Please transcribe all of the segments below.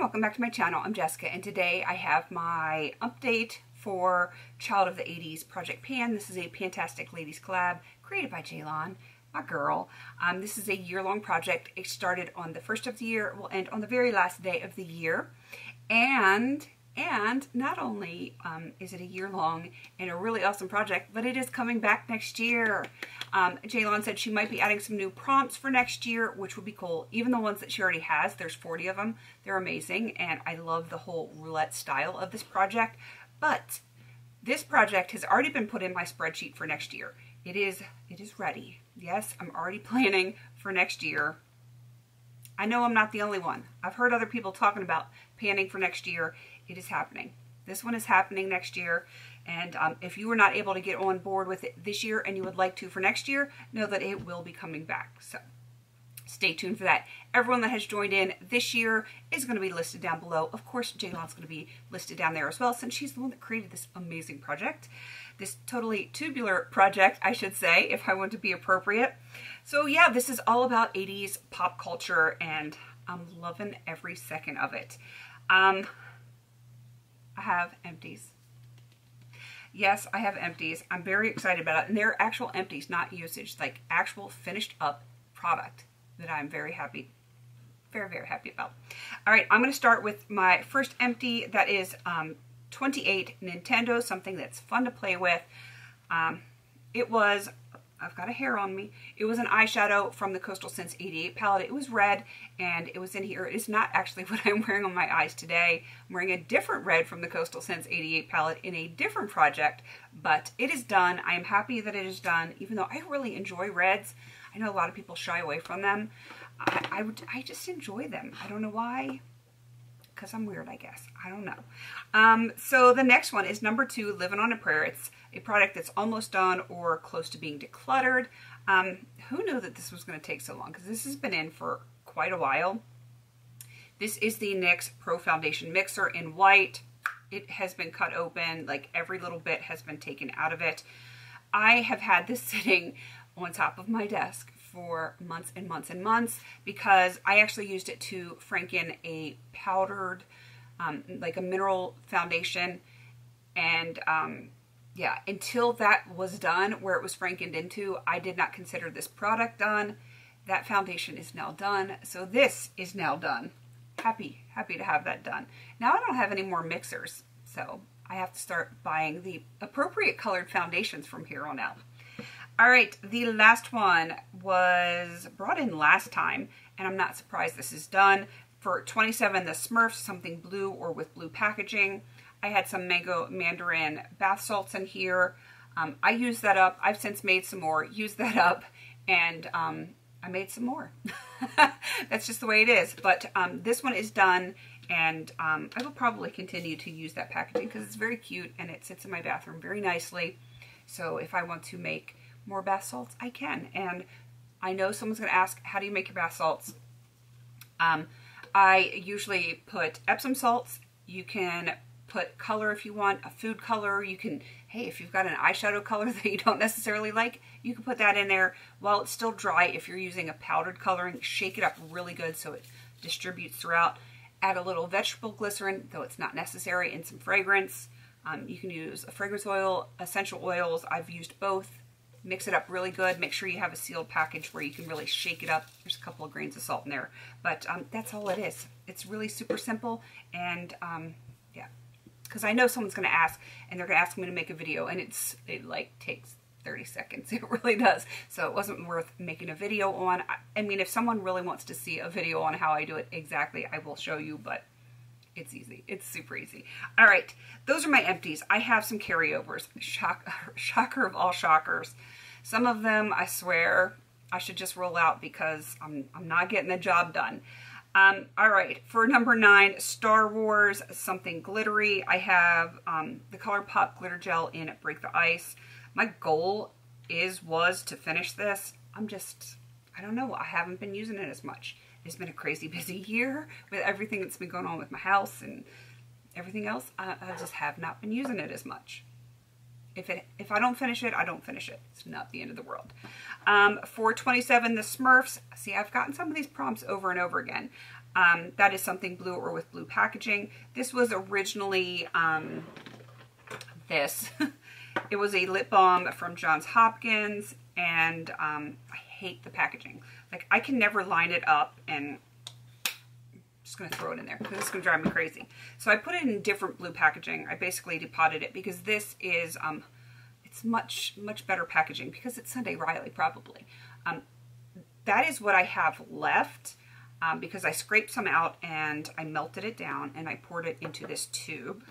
welcome back to my channel. I'm Jessica, and today I have my update for Child of the 80s Project Pan. This is a PANtastic Ladies collab created by Revlon, my girl. This is a year-long project. It started on the first of the year, will end on the very last day of the year. And not only is it a year-long and a really awesome project, but it is coming back next year. Revlon said she might be adding some new prompts for next year, which would be cool. Even the ones that she already has, there's 40 of them. They're amazing, and I love the whole roulette style of this project. But this project has already been put in my spreadsheet for next year. It is ready. Yes, I'm already planning for next year. I know I'm not the only one. I've heard other people talking about panning for next year. It is happening. This one is happening next year. And if you were not able to get on board with it this year and you would like to for next year, know that it will be coming back. So stay tuned for that. Everyone that has joined in this year is going to be listed down below. Of course, Revlon's going to be listed down there as well, since she's the one that created this amazing project. This totally tubular project, I should say, if I want to be appropriate. So yeah, this is all about 80s pop culture, and I'm loving every second of it. I have empties. Yes, I have empties. I'm very excited about it. And they're actual empties, not usage, like actual finished up product that I'm very happy, very happy about. All right, I'm going to start with my first empty. That is 28 Nintendo, something that's fun to play with. It was, I've got a hair on me. It was an eyeshadow from the Coastal Scents 88 palette. It was red, and it was in here. It's not actually what I'm wearing on my eyes today. I'm wearing a different red from the Coastal Scents 88 palette in a different project, but it is done. I am happy that it is done, even though I really enjoy reds. I know a lot of people shy away from them. I just enjoy them. I don't know why. Because I'm weird, I guess. I don't know. So the next one is number 2, Living on a Prayer. It's a product that's almost done or close to being decluttered. Who knew that this was going to take so long? Because this has been in for quite a while. This is the NYX Pro Foundation Mixer in white. It has been cut open. Like, every little bit has been taken out of it. I have had this sitting on top of my desk for months and months and months, because I actually used it to franken a powdered, like a mineral foundation. And yeah, until that was done, where it was frankened into, I did not consider this product done. That foundation is now done. So this is now done. Happy to have that done. Now I don't have any more mixers, so I have to start buying the appropriate colored foundations from here on out. All right, the last one was brought in last time, and I'm not surprised this is done. For 27, the Smurfs, something blue or with blue packaging. I had some mango mandarin bath salts in here. I used that up. I've since made some more, used that up, and I made some more. That's just the way it is. But this one is done, and I will probably continue to use that packaging because it's very cute and it sits in my bathroom very nicely. So if I want to make more bath salts, I can. And I know someone's going to ask, how do you make your bath salts? I usually put Epsom salts. You can put color if you want, a food color. You can, hey, if you've got an eyeshadow color that you don't necessarily like, you can put that in there while it's still dry. If you're using a powdered coloring, shake it up really good so it distributes throughout. Add a little vegetable glycerin, though it's not necessary, and some fragrance. You can use a fragrance oil, essential oils. I've used both. Mix it up really good. Make sure you have a sealed package where you can really shake it up. There's a couple of grains of salt in there, but that's all it is. It's really super simple, and yeah, because I know someone's going to ask, and they're going to ask me to make a video, and it like takes 30 seconds. It really does. So it wasn't worth making a video on. I mean, if someone really wants to see a video on how I do it exactly, I will show you, but it's easy. It's super easy. All right. Those are my empties. I have some carryovers. Shocker of all shockers. Some of them, I swear, I should just roll out because I'm not getting the job done. All right. For number 9, Star Wars, something glittery. I have the ColourPop glitter gel in Break the Ice. My goal was to finish this. I don't know. I haven't been using it as much. It's been a crazy busy year with everything that's been going on with my house and everything else. I just have not been using it as much. If I don't finish it, I don't finish it. It's not the end of the world. For 27, the Smurfs. See, I've gotten some of these prompts over and over again. That is Something Blue or with Blue packaging. This was originally this. It was a lip balm from Johns Hopkins, and I hate the packaging. Like, I can never line it up, and I'm just going to throw it in there because it's going to drive me crazy. So I put it in different blue packaging. I basically depotted it because this is, it's much better packaging because it's Sunday Riley probably. That is what I have left because I scraped some out and I melted it down and I poured it into this tube.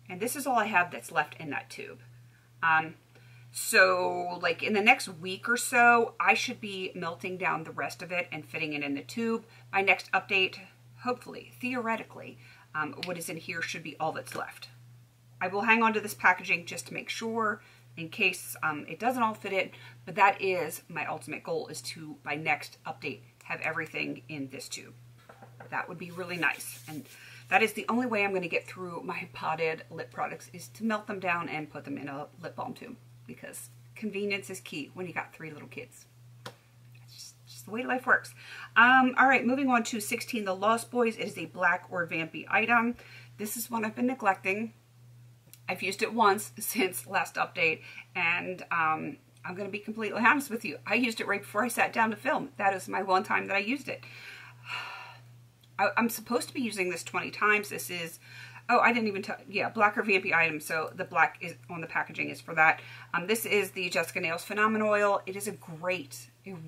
And this is all I have that's left in that tube. So like in the next week or so, I should be melting down the rest of it and fitting it in the tube. My next update, hopefully, theoretically, what is in here should be all that's left. I will hang on to this packaging just to make sure in case it doesn't all fit in, but that is my ultimate goal, is to, by next update, have everything in this tube. That would be really nice. And that is the only way I'm going to get through my potted lip products, is to melt them down and put them in a lip balm tube, because convenience is key when you got 3 little kids. It's just the way life works. All right, moving on to 16, The Lost Boys. It is a black or vampy item. This is one I've been neglecting. I've used it once since last update, and I'm going to be completely honest with you. I used it right before I sat down to film. That is my one time that I used it. I'm supposed to be using this 20 times. This is, oh, I didn't even tell, yeah, black or vampy item. So the black is on the packaging is for that. This is the Jessica Nails Phenomenal Oil. It is a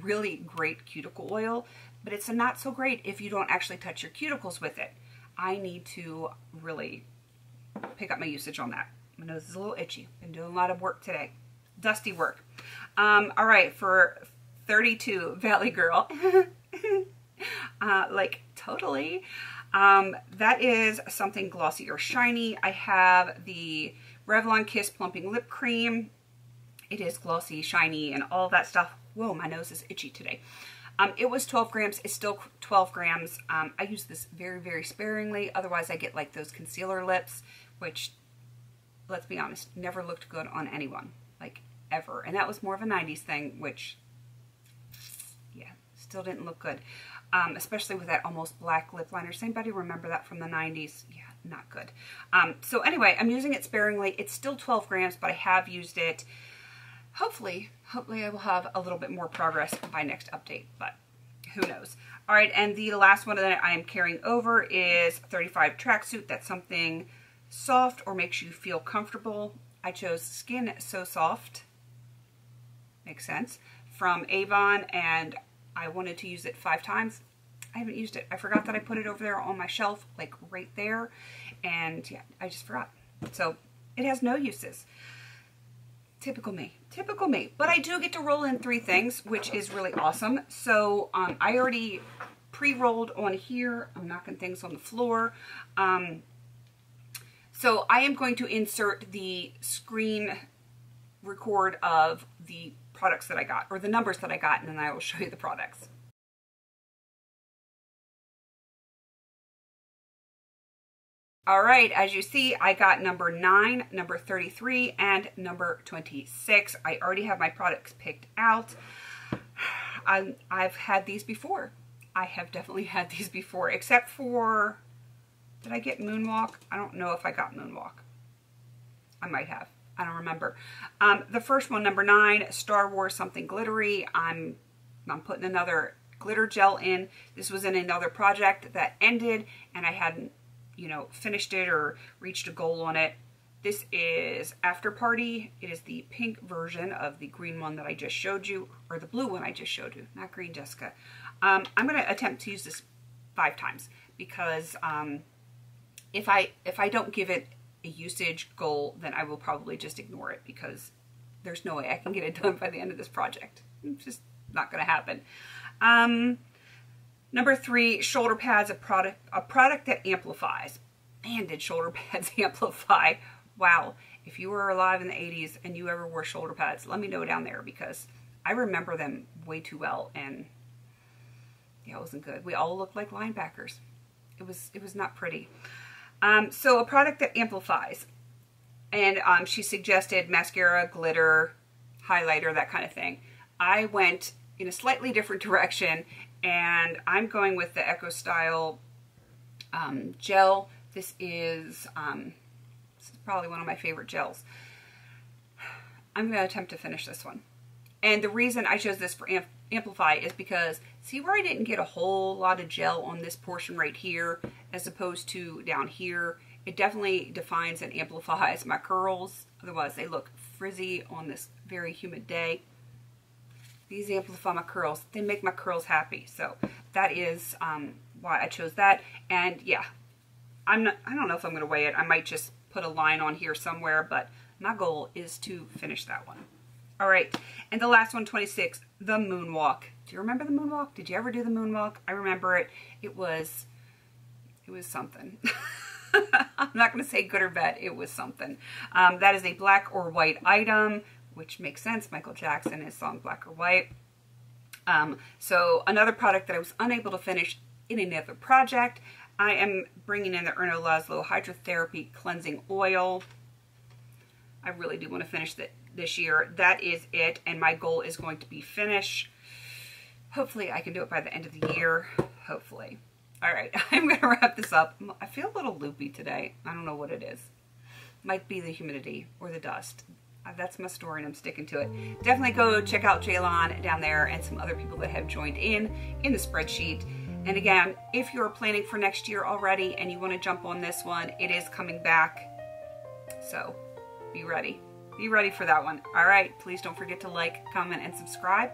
really great cuticle oil, but it's not so great if you don't actually touch your cuticles with it. I need to really pick up my usage on that. My nose is a little itchy. Been doing a lot of work today. Dusty work. All right, for 32, Valley Girl. Like, totally. That is Something Glossy or Shiny. I have the Revlon Kiss Plumping Lip Cream. It is glossy, shiny, and all that stuff. Whoa, my nose is itchy today. It was 12 grams. It's still 12 grams. I use this very sparingly. Otherwise, I get like those concealer lips, which, let's be honest, never looked good on anyone, like ever. And that was more of a 90s thing, which, yeah, still didn't look good. Especially with that almost black lip liner. Does anybody remember that from the 90s? Yeah, not good. So anyway, I'm using it sparingly. It's still 12 grams, but I have used it. Hopefully I will have a little bit more progress by next update, but who knows. All right, and the last one that I am carrying over is 35 Tracksuit. That's Something Soft or Makes You Feel Comfortable. I chose Skin So Soft. Makes sense. From Avon, and I wanted to use it 5 times. I haven't used it. I forgot that I put it over there on my shelf, like right there. And yeah, I just forgot. So it has no uses. Typical me. Typical me. But I do get to roll in 3 things, which is really awesome. So I already pre-rolled on here. I'm knocking things on the floor. So I am going to insert the screen record of the products that I got, or the numbers that I got, and then I will show you the products. All right, as you see, I got number 9, number 33, and number 26. I already have my products picked out. I've had these before. I have definitely had these before, except for, did I get Moonwalk? I don't know if I got Moonwalk. I might have. I don't remember. The first one, number 9, Star Wars Something Glittery. I'm putting another glitter gel in. This was in another project that ended, and I hadn't, you know, finished it or reached a goal on it. This is After Party. It is the pink version of the green one that I just showed you, or the blue one I just showed you, not green, Jessica. I'm going to attempt to use this 5 times because if I don't give it a usage goal, then I will probably just ignore it because there's no way I can get it done by the end of this project. It's just not going to happen. Number 3, shoulder pads, a product that amplifies. Man, did shoulder pads amplify. Wow. If you were alive in the 80s and you ever wore shoulder pads, let me know down there because I remember them way too well, and yeah, it wasn't good. We all looked like linebackers. It was not pretty. So a product that amplifies. And she suggested mascara, glitter, highlighter, that kind of thing. I went in a slightly different direction and I'm going with the Eco Style gel. This is probably one of my favorite gels. I'm going to attempt to finish this one. And the reason I chose this for Amplify is because, see where I didn't get a whole lot of gel on this portion right here as opposed to down here? It definitely defines and amplifies my curls. Otherwise they look frizzy on this very humid day. These amplify my curls. They make my curls happy. So that is why I chose that. And yeah, I don't know if I'm going to weigh it. I might just put a line on here somewhere, but my goal is to finish that one. All right, and the last one, 26, the Moonwalk. Do you remember the Moonwalk? Did you ever do the Moonwalk? I remember it. It was something. I'm not going to say good or bad. It was something. That is a black or white item, which makes sense. Michael Jackson, his song Black or White. So another product that I was unable to finish in another project, I am bringing in the Erno Laszlo Hydrotherapy Cleansing Oil. I really do want to finish this year. That is it, and my goal is going to be finish. Hopefully I can do it by the end of the year. Hopefully. All right, I'm going to wrap this up. I feel a little loopy today. I don't know what it is. Might be the humidity or the dust. That's my story and I'm sticking to it. Definitely go check out Jaylon down there and some other people that have joined in the spreadsheet. And again, if you're planning for next year already and you want to jump on this one, it is coming back. So be ready. Be ready for that one. All right, please don't forget to like, comment, and subscribe.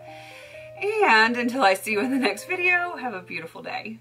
And until I see you in the next video, have a beautiful day.